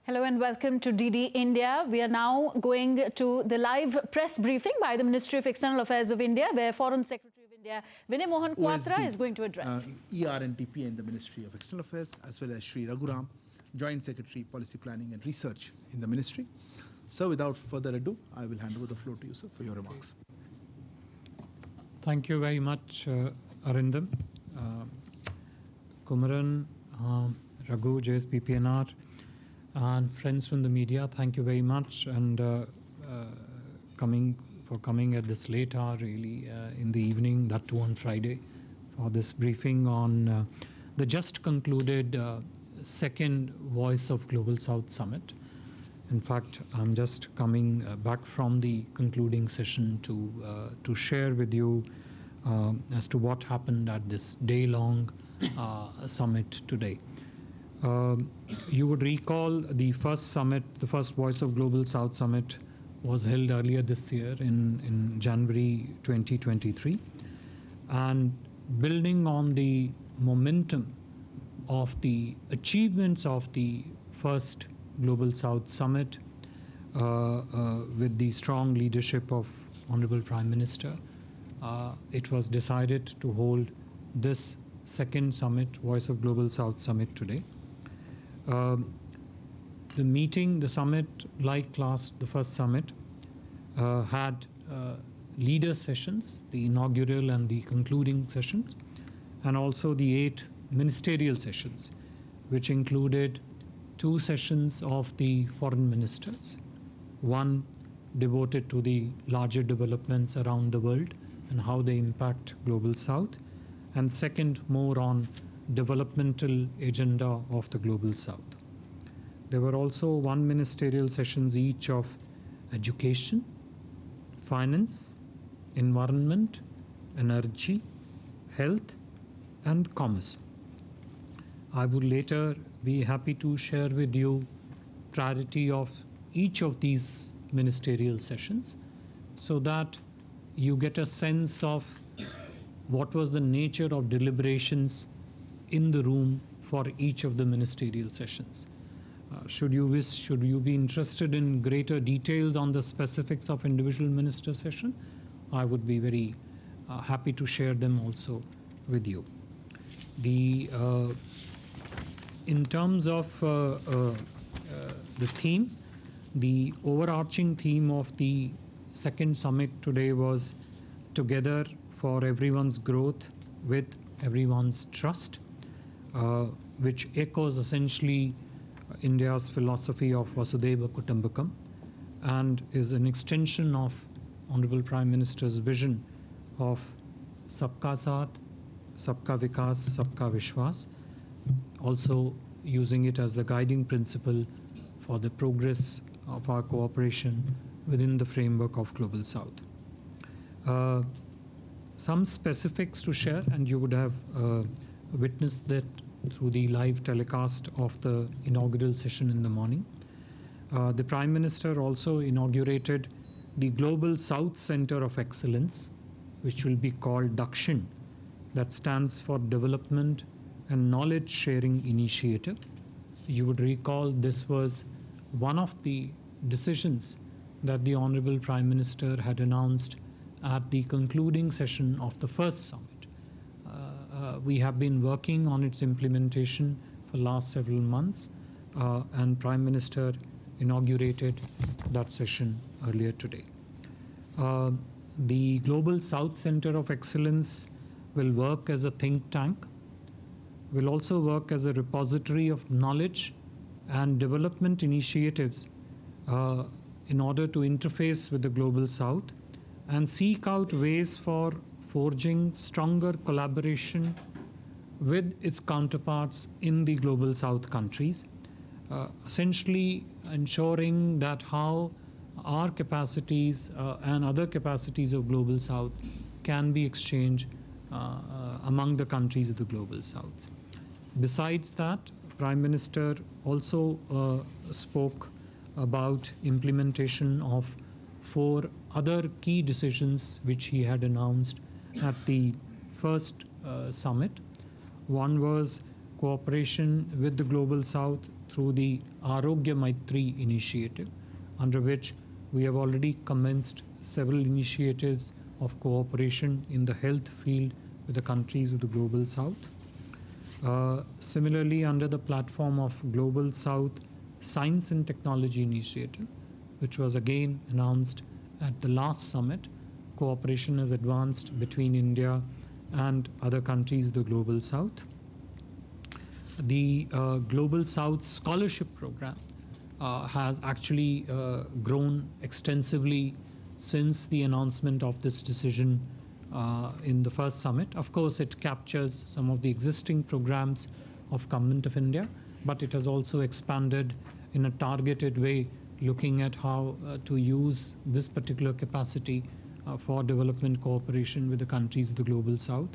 Hello and welcome to DD India. We are now going to the live press briefing by the Ministry of External Affairs of India, where Foreign Secretary of India Vinay Mohan Quatra is going to address. ERNTP in the Ministry of External Affairs, as well as Sri Raghuram, Joint Secretary, Policy Planning and Research in the Ministry. So without further adu, I will hand over the floor to you, sir, for your remarks. Thank you very much, Arindam, Kumaran, Raghu, JSPPNR, and friends from the media. Thank you very much, and coming at this late hour, really, in the evening, that too on Friday, for this briefing on the just concluded second Voice of Global South Summit. In fact, I'm just coming back from the concluding session to share with you as to what happened at this day-long summit today. You would recall the first summit, the first Voice of Global South Summit, was held earlier this year in January 2023, and building on the momentum of the achievements of the first Global South Summit, with the strong leadership of Honorable Prime Minister, it was decided to hold this second summit, Voice of Global South Summit, today. The summit, like the first summit, had leader sessions, the inaugural and the concluding sessions, and also the 8 ministerial sessions, which included 2 sessions of the foreign ministers, one devoted to the larger developments around the world and how they impact Global South, and second more on developmental agenda of the Global South. There were also 1 ministerial sessions each of education, finance, environment, energy, health, and commerce. I would later be happy to share with you priority of each of these ministerial sessions, so that you get a sense of what was the nature of deliberations in the room for each of the ministerial sessions. Should you be interested in greater details on the specifics of individual minister session, I would be very happy to share them also with you. In terms of the theme, the overarching theme of the second summit today was Together for Everyone's Growth with Everyone's Trust, which echoes essentially India's philosophy of Vasudhaiva Kutumbakam and is an extension of Honorable Prime Minister's vision of Sabka Saath, Sabka Vikas, Sabka Vishwas, also using it as the guiding principle for the progress of our cooperation within the framework of Global South. Some specifics to share, and you would have witnessed that through the live telecast of the inaugural session in the morning. The Prime Minister also inaugurated the Global South Center of Excellence, which will be called Dakshin, that stands for Development and Knowledge Sharing Initiative. You would recall this was one of the decisions that the Honorable Prime Minister had announced at the concluding session of the first summit. We have been working on its implementation for the last several months, and Prime Minister inaugurated that session earlier today. The Global South Center of Excellence will work as a think tank, will also work as a repository of knowledge and development initiatives in order to interface with the Global South and seek out ways for forging stronger collaboration with its counterparts in the Global South countries, essentially ensuring that how our capacities and other capacities of Global South can be exchanged among the countries of the Global South. Besides that, Prime Minister also spoke about implementation of 4 other key decisions which he had announced at the first summit. One was cooperation with the Global South through the Arogya Maitri initiative, under which we have already commenced several initiatives of cooperation in the health field with the countries of the Global South. Similarly, under the platform of Global South Science and Technology Initiative, which was again announced at the last summit, cooperation has advanced between India and other countries of the Global South. The Global South Scholarship Program has actually grown extensively since the announcement of this decision in the first summit. Of course, it captures some of the existing programs of Government of India, but it has also expanded in a targeted way, looking at how to use this particular capacity for development cooperation with the countries of the Global South.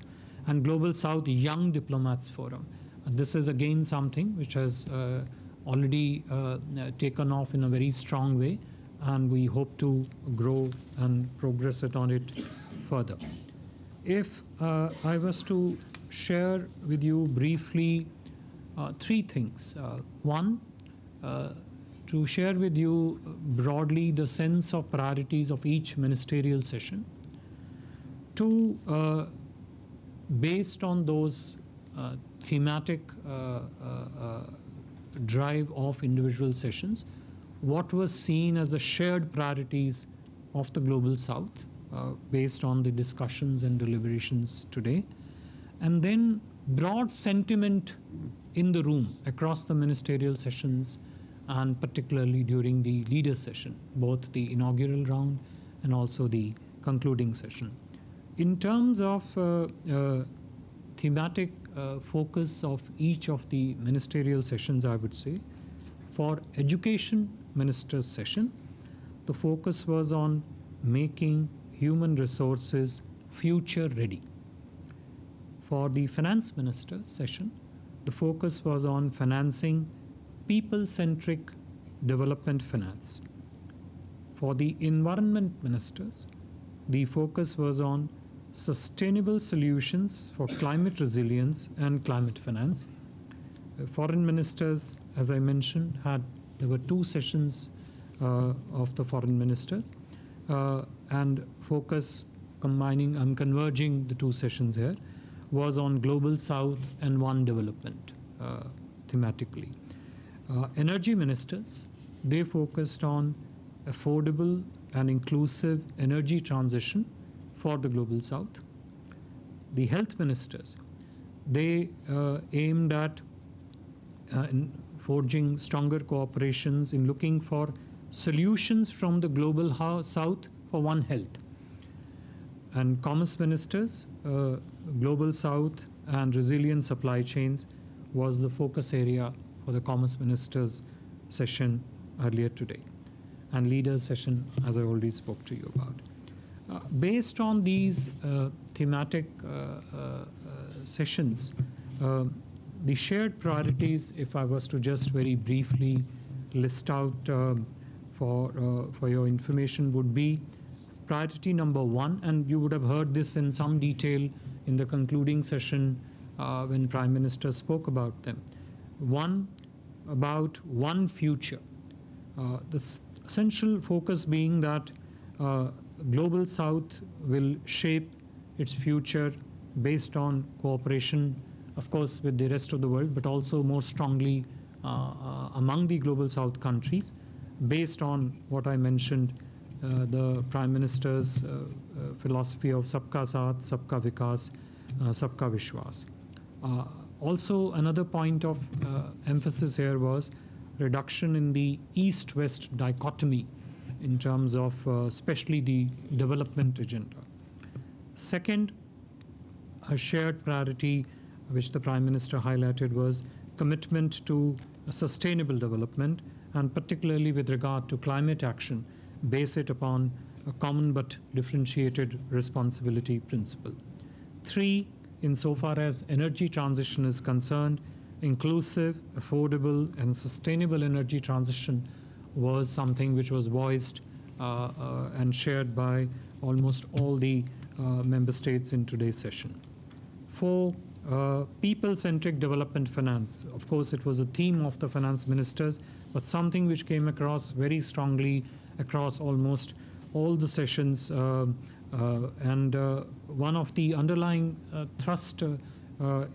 And Global South Young Diplomats Forum. This is again something which has already taken off in a very strong way, and we hope to grow and progress it on it further. If I was to share with you briefly three things. One, to share with you broadly the sense of priorities of each ministerial session. Two, based on those thematic drive of individual sessions, what was seen as the shared priorities of the Global South based on the discussions and deliberations today, and then broad sentiment in the room across the ministerial sessions, and particularly during the leaders session, both the inaugural round and also the concluding session. In terms of thematic focus of each of the ministerial sessions, I would say, for Education Ministers session, the focus was on making human resources future ready. For the Finance Ministers session, the focus was on financing people-centric development finance. For the Environment Ministers, the focus was on sustainable solutions for climate resilience and climate finance. Foreign Ministers, as I mentioned, there were two sessions of the foreign ministers, and focus combining and converging the two sessions here was on Global South and One Development thematically. Energy Ministers, they focused on affordable and inclusive energy transition for the Global South. The Health Ministers, they aimed at in forging stronger cooperations in looking for solutions from the Global South for One Health. And Commerce Ministers, Global South and resilient supply chains was the focus area for the Commerce Ministers session earlier today, and Leaders session, as I already spoke to you about. Based on these thematic sessions, the shared priorities, if I was to just very briefly list out for your information, would be priority number one, and you would have heard this in some detail in the concluding session when Prime Minister spoke about them. One, about one future. The essential focus being that Global South will shape its future based on cooperation, of course, with the rest of the world, but also more strongly among the Global South countries, based on what I mentioned, the Prime Minister's philosophy of Sabka Saath, Sabka Vikas, Sabka Vishwas. Also, another point of emphasis here was reduction in the East-West dichotomy in terms of especially the development agenda. Second, a shared priority which the Prime Minister highlighted was commitment to sustainable development, and particularly with regard to climate action, base it upon a common but differentiated responsibility principle. Three, insofar as energy transition is concerned, inclusive, affordable and sustainable energy transition was something which was voiced and shared by almost all the member states in today's session. Four, people-centric development finance. Of course, it was a theme of the finance ministers, but something which came across very strongly across almost all the sessions. And one of the underlying thrust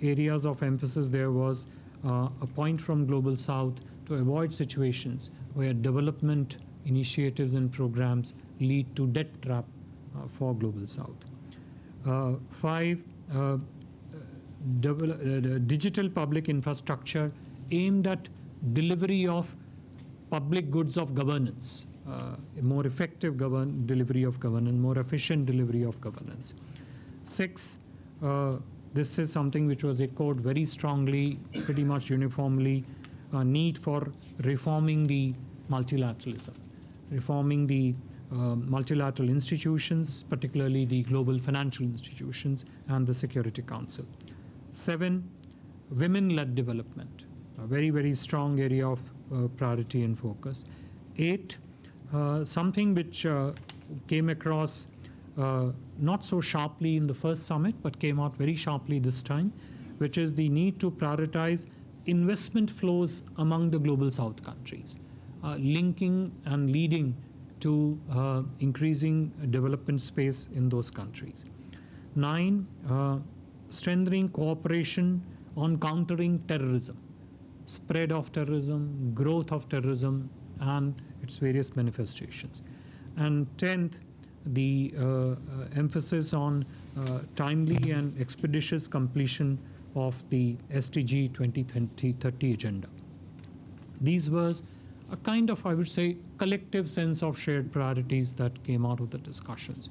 areas of emphasis there was a point from Global South to avoid situations where development initiatives and programs lead to debt trap for Global South. 5. Digital public infrastructure aimed at delivery of public goods of governance, a more effective delivery of governance, more efficient delivery of governance. 6. This is something which was echoed very strongly, pretty much uniformly, need for reforming the multilateralism, reforming the multilateral institutions, particularly the global financial institutions and the Security Council. 7. Women-led development, a very, very strong area of priority and focus. 8. Something which came across not so sharply in the first summit, but came out very sharply this time, which is the need to prioritize investment flows among the Global South countries, linking and leading to increasing development space in those countries. 9. Strengthening cooperation on countering terrorism, spread of terrorism, growth of terrorism, and its various manifestations. And 10th, the emphasis on timely and expeditious completion of the SDG 2030 agenda. These was a kind of, I would say, collective sense of shared priorities that came out of the discussions.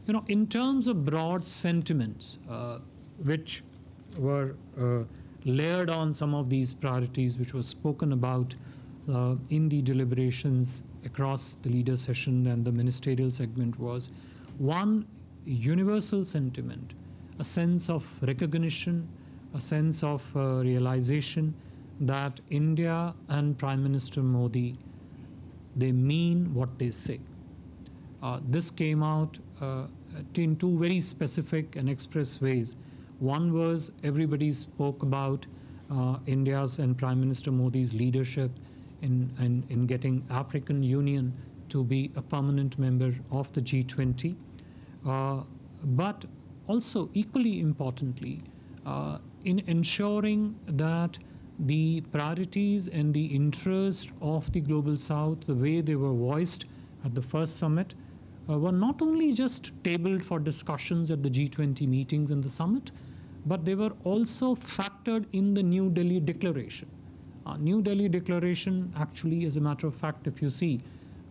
You know, in terms of broad sentiments, which were layered on some of these priorities, which was spoken about in the deliberations across the leader session and the ministerial segment, was one universal sentiment, a sense of recognition, a sense of realization that India and Prime Minister Modi, they mean what they say. This came out in two very specific and express ways. One was everybody spoke about India's and Prime Minister Modi's leadership in getting African Union to be a permanent member of the G20, but also equally importantly in ensuring that the priorities and the interest of the Global South, the way they were voiced at the first summit, were not only just tabled for discussions at the G20 meetings and the summit, but they were also factored in the New Delhi Declaration. New Delhi Declaration, actually, as a matter of fact, if you see,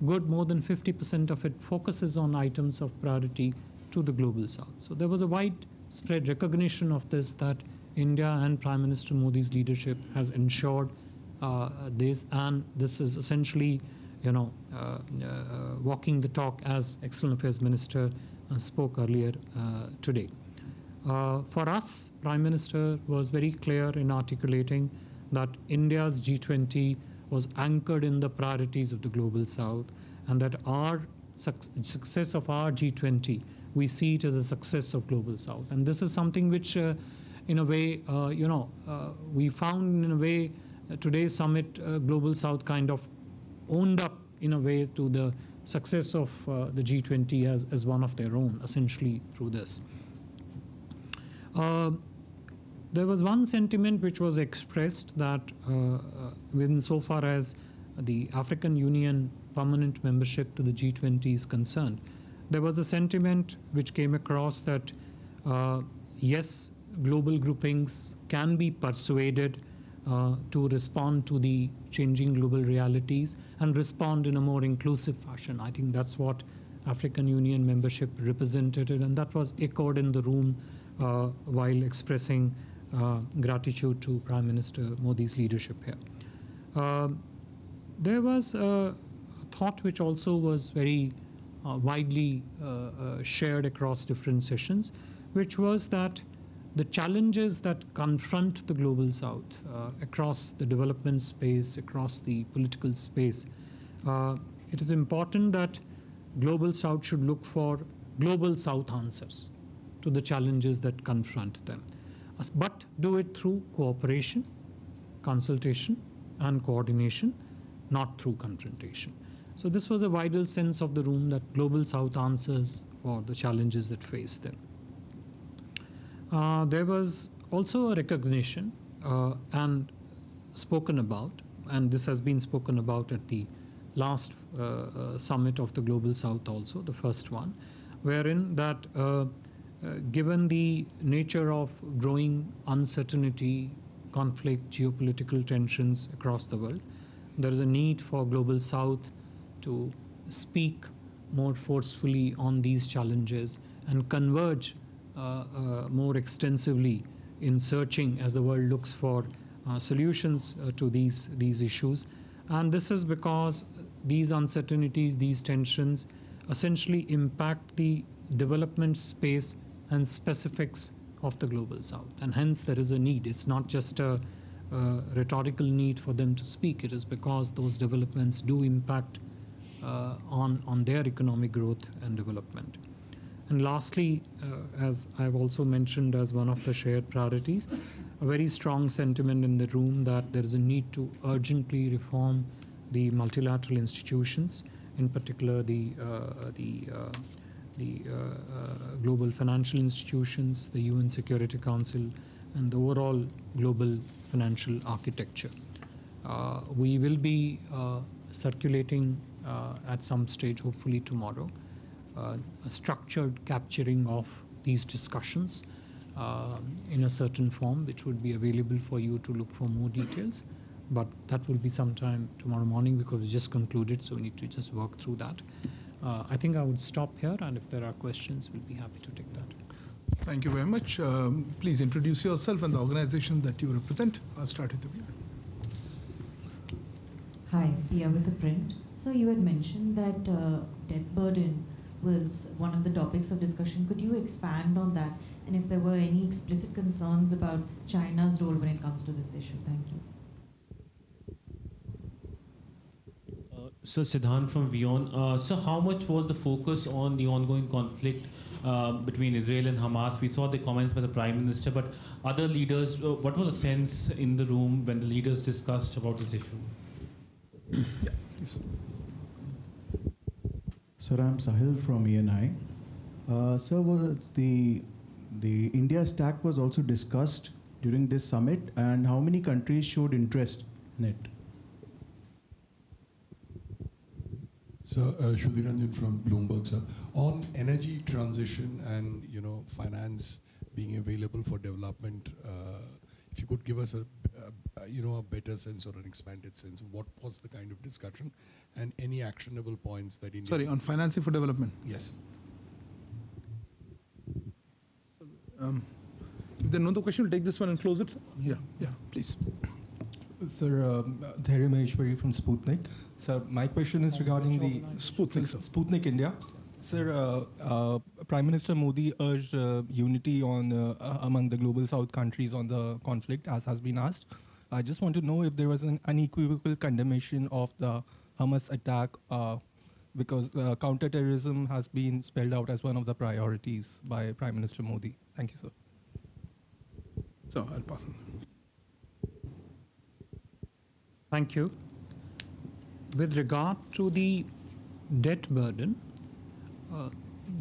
good more than 50% of it focuses on items of priority to the Global South. So there was a widespread recognition of this, that India and Prime Minister Modi's leadership has ensured this, and this is essentially, you know, walking the talk, as External Affairs Minister spoke earlier today. For us, Prime Minister was very clear in articulating that India's G20 was anchored in the priorities of the Global South, and that our success of our G20, we see it as a success of Global South. And this is something which, in a way, we found in a way today's summit, Global South kind of owned up in a way to the success of the G20 as one of their own, essentially through this. There was one sentiment which was expressed that within so far as the African Union permanent membership to the G20 is concerned, there was a sentiment which came across that yes, global groupings can be persuaded to respond to the changing global realities and respond in a more inclusive fashion. I think that's what African Union membership represented, and that was echoed in the room while expressing gratitude to Prime Minister Modi's leadership here. There was a thought which also was very widely shared across different sessions, which was that the challenges that confront the Global South across the development space, across the political space, it is important that Global South should look for Global South answers to the challenges that confront them. but do it through cooperation, consultation and coordination, not through confrontation. So this was a vital sense of the room, that Global South answers for the challenges that face them. There was also a recognition and spoken about, and this has been spoken about at the last summit of the Global South also, the first one, wherein that given the nature of growing uncertainty, conflict, geopolitical tensions across the world, there is a need for Global South to speak more forcefully on these challenges and converge more extensively in searching, as the world looks for solutions to these issues. And this is because these uncertainties, these tensions essentially impact the development space and specifics of the Global South, and hence there is a need. It's not just a rhetorical need for them to speak. It is because those developments do impact on their economic growth and development. And lastly, as I've also mentioned as one of the shared priorities, a very strong sentiment in the room that there is a need to urgently reform the multilateral institutions, in particular the global financial institutions, the UN Security Council, and the overall global financial architecture. We will be circulating at some stage, hopefully tomorrow, a structured capturing of these discussions in a certain form, which would be available for you to look for more details. But that will be sometime tomorrow morning, because we just concluded, so we need to just work through that. I think I would stop here, and if there are questions, we'll be happy to take that. Thank you very much. Please introduce yourself and the organization that you represent. I'll start with you. Hi, Pia with the Print. So you had mentioned that debt burden was one of the topics of discussion. Could you expand on that, and if there were any explicit concerns about China's role when it comes to this issue? Thank you. So Siddhant from WION. So how much was the focus on the ongoing conflict between Israel and Hamas? We saw the comments by the Prime Minister, but other leaders, what was the sense in the room when the leaders discussed about this issue? Yeah, please. Sir, I'm Sahil from ENI. Sir, was the India stack was also discussed during this summit, and how many countries showed interest in it? So, Shudhiranjan from Bloomberg, sir. On energy transition and, finance being available for development, if you could give us a better sense or an expanded sense of what was the kind of discussion and any actionable points that India... Sorry, on financing for development? Yes. If there are no other questions, we'll take this one and close it, sir. Yeah, please. Sir, Dhairya Maheshwari from Sputnik. Sir, my question is regarding the Sputnik India. Sir, Prime Minister Modi urged unity on among the Global South countries on the conflict, as has been asked. I just want to know if there was an unequivocal condemnation of the Hamas attack, because counterterrorism has been spelled out as one of the priorities by Prime Minister Modi. Thank you, sir. So I'll pass on. Thank you. With regard to the debt burden,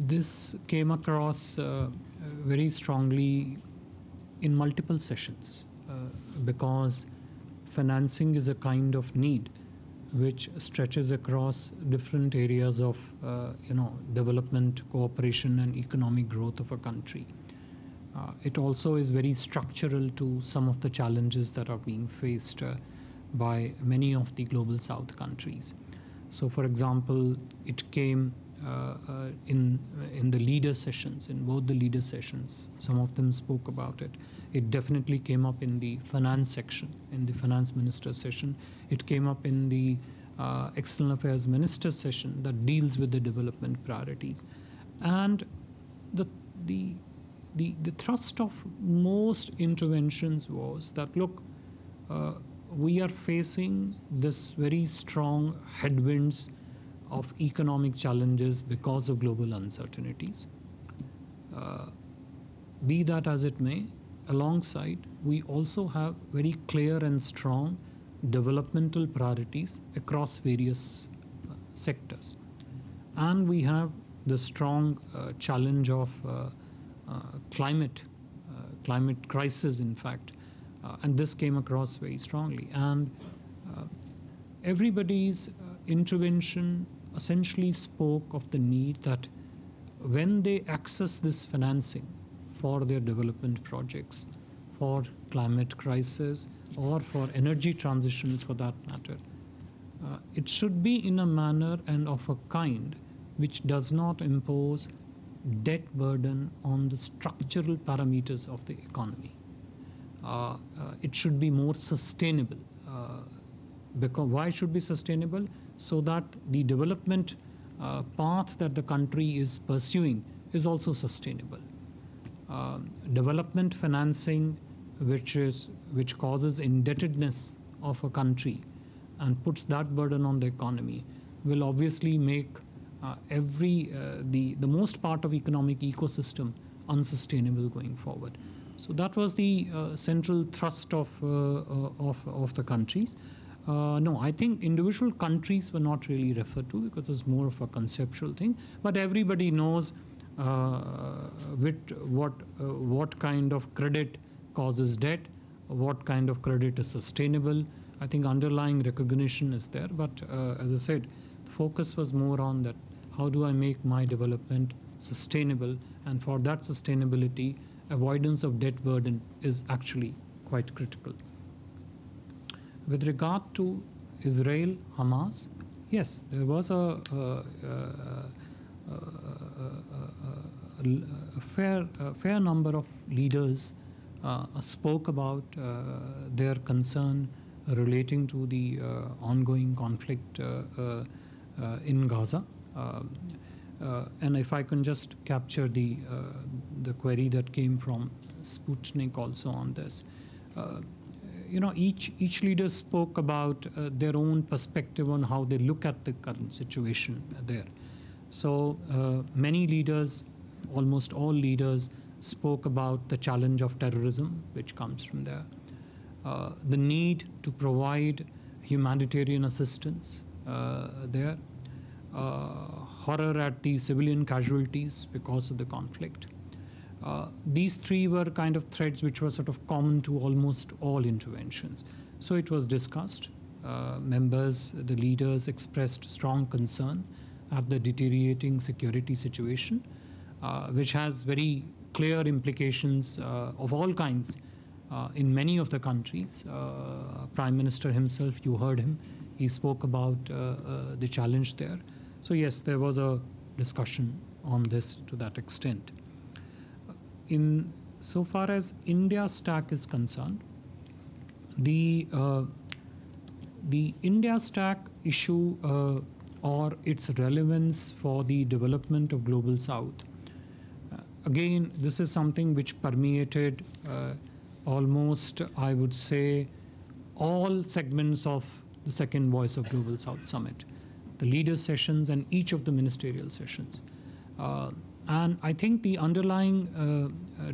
this came across very strongly in multiple sessions, because financing is a kind of need which stretches across different areas of development, cooperation and economic growth of a country. It also is very structural to some of the challenges that are being faced by many of the Global South countries. So for example, it came in the leader sessions, in both the leader sessions. Some of them spoke about it. It definitely came up in the finance section, in the finance minister session. It came up in the external affairs minister session that deals with the development priorities. And the thrust of most interventions was that, look, we are facing this very strong headwinds of economic challenges because of global uncertainties. Be that as it may, alongside, we also have very clear and strong developmental priorities across various sectors. And we have the strong challenge of climate crisis, in fact, and this came across very strongly. And everybody's intervention essentially spoke of the need that when they access this financing for their development projects, for climate crisis, or for energy transitions for that matter, it should be in a manner and of a kind which does not impose debt burden on the structural parameters of the economy. It should be more sustainable. Because why should be sustainable? So that the development path that the country is pursuing is also sustainable. Development financing which causes indebtedness of a country and puts that burden on the economy will obviously make the most part of economic ecosystem unsustainable going forward. So that was the central thrust of the countries. No, I think individual countries were not really referred to because it was more of a conceptual thing. But everybody knows what kind of credit causes debt, what kind of credit is sustainable. I think underlying recognition is there. But as I said, focus was more on that. How do I make my development sustainable? And for that sustainability, avoidance of debt burden is actually quite critical. With regard to Israel, Hamas, yes, there was a fair number of leaders spoke about their concern relating to the ongoing conflict in Gaza. And if I can just capture the query that came from Sputnik also on this. Each leader spoke about their own perspective on how they look at the current situation there. So many leaders, almost all leaders, spoke about the challenge of terrorism which comes from there, the need to provide humanitarian assistance there, horror at the civilian casualties because of the conflict. These three were kind of threads which were sort of common to almost all interventions. So it was discussed. The leaders expressed strong concern at the deteriorating security situation, which has very clear implications of all kinds in many of the countries. Prime Minister himself, you heard him, he spoke about the challenge there. So yes, there was a discussion on this to that extent. In so far as India stack is concerned, the India stack issue or its relevance for the development of Global South, again, this is something which permeated almost, I would say, all segments of the second Voice of Global South Summit, the leaders' sessions and each of the ministerial sessions. And I think the underlying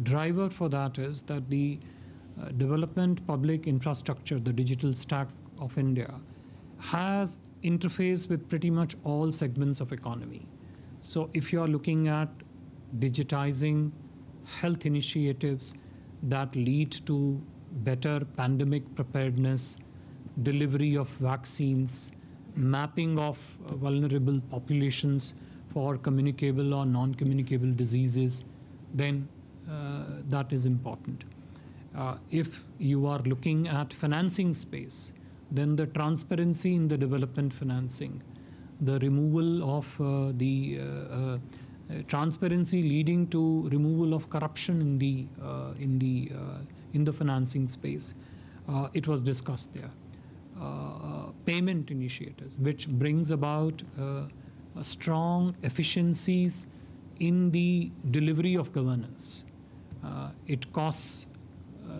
driver for that is that the development public infrastructure, the digital stack of India, has interface with pretty much all segments of economy. So if you are looking at digitizing health initiatives that lead to better pandemic preparedness, delivery of vaccines, mapping of vulnerable populations for communicable or non-communicable diseases, then that is important. If you are looking at financing space, then the transparency in the development financing, the removal of transparency leading to removal of corruption in the financing space, it was discussed there. Payment initiatives, which brings about strong efficiencies in the delivery of governance. It costs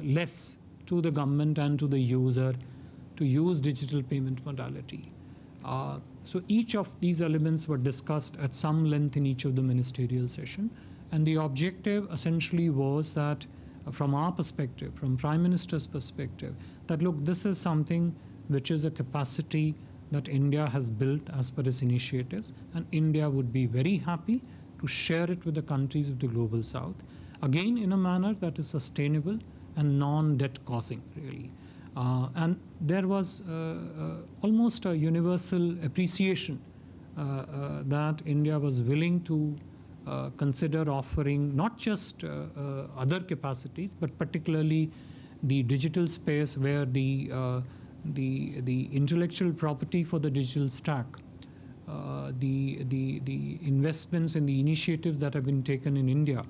less to the government and to the user to use digital payment modality. So each of these elements were discussed at some length in each of the ministerial session, and the objective essentially was that from our perspective, from Prime Minister's perspective, that look, this is something which is a capacity that India has built as per its initiatives, and India would be very happy to share it with the countries of the Global South, again in a manner that is sustainable and non-debt causing, really. And there was almost a universal appreciation that India was willing to consider offering not just other capacities, but particularly the digital space, where the intellectual property for the digital stack, the investments and the initiatives that have been taken in India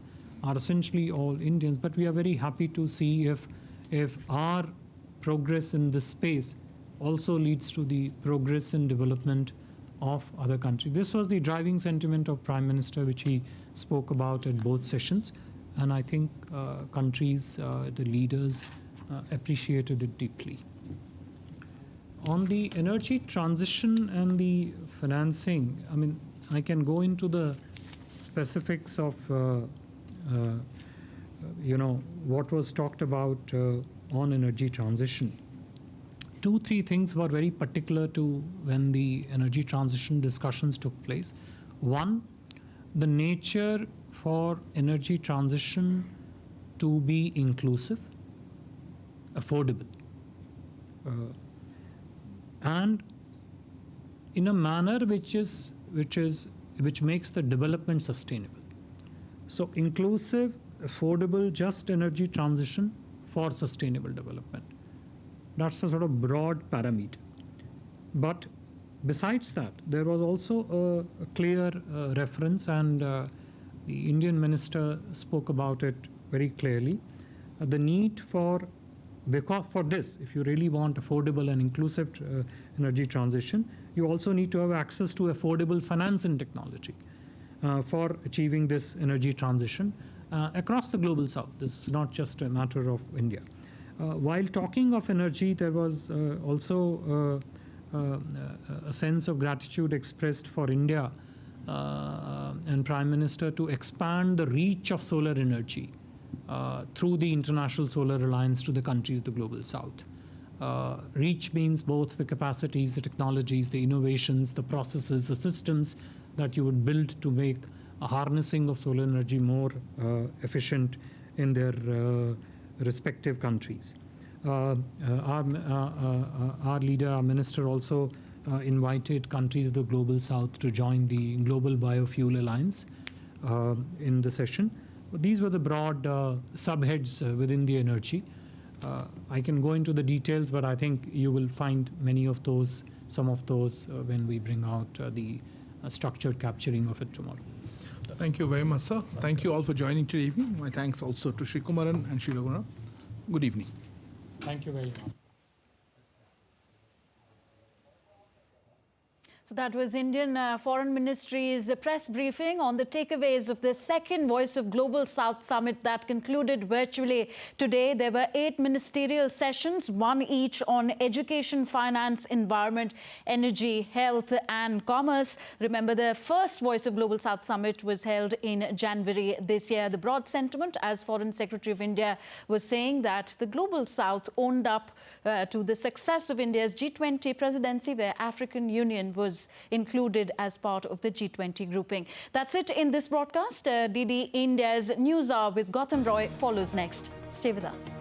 are essentially all Indians. But we are very happy to see if our progress in this space also leads to the progress and development of other countries. This was the driving sentiment of Prime Minister, which he spoke about at both sessions, and I think countries, the leaders appreciated it deeply. On the energy transition and the financing, I mean, I can go into the specifics of what was talked about on energy transition. 2-3 things were very particular to when the energy transition discussions took place. One, the nature for energy transition to be inclusive, affordable, and in a manner which makes the development sustainable. So inclusive, affordable, just energy transition for sustainable development. That's a sort of broad parameter. But besides that, there was also a clear reference, and the Indian minister spoke about it very clearly, the need for, because for this, if you really want affordable and inclusive energy transition, you also need to have access to affordable finance and technology for achieving this energy transition across the Global South. This is not just a matter of India. While talking of energy, there was also a sense of gratitude expressed for India and Prime Minister to expand the reach of solar energy through the International Solar Alliance to the countries of the Global South. Reach means both the capacities, the technologies, the innovations, the processes, the systems that you would build to make a harnessing of solar energy more efficient in their respective countries. Our leader, our minister, also invited countries of the Global South to join the Global Biofuel Alliance in the session. These were the broad subheads within the energy. I can go into the details, but I think you will find many of those, some of those, when we bring out the structured capturing of it tomorrow. Thank you very much, sir. Thank you all for joining today evening. My thanks also to Sri Kumaran and Sri Raghuram. Good evening. Thank you very much. So that was Indian Foreign Ministry's press briefing on the takeaways of the second Voice of Global South Summit that concluded virtually today. There were 8 ministerial sessions, 1 each on education, finance, environment, energy, health and commerce. Remember, the first Voice of Global South Summit was held in January this year. The broad sentiment, as Foreign Secretary of India was saying, that the Global South owned up to the success of India's G20 presidency, where African Union was included as part of the G20 grouping. That's it in this broadcast. DD India's News Hour with Gautam Roy follows next. Stay with us.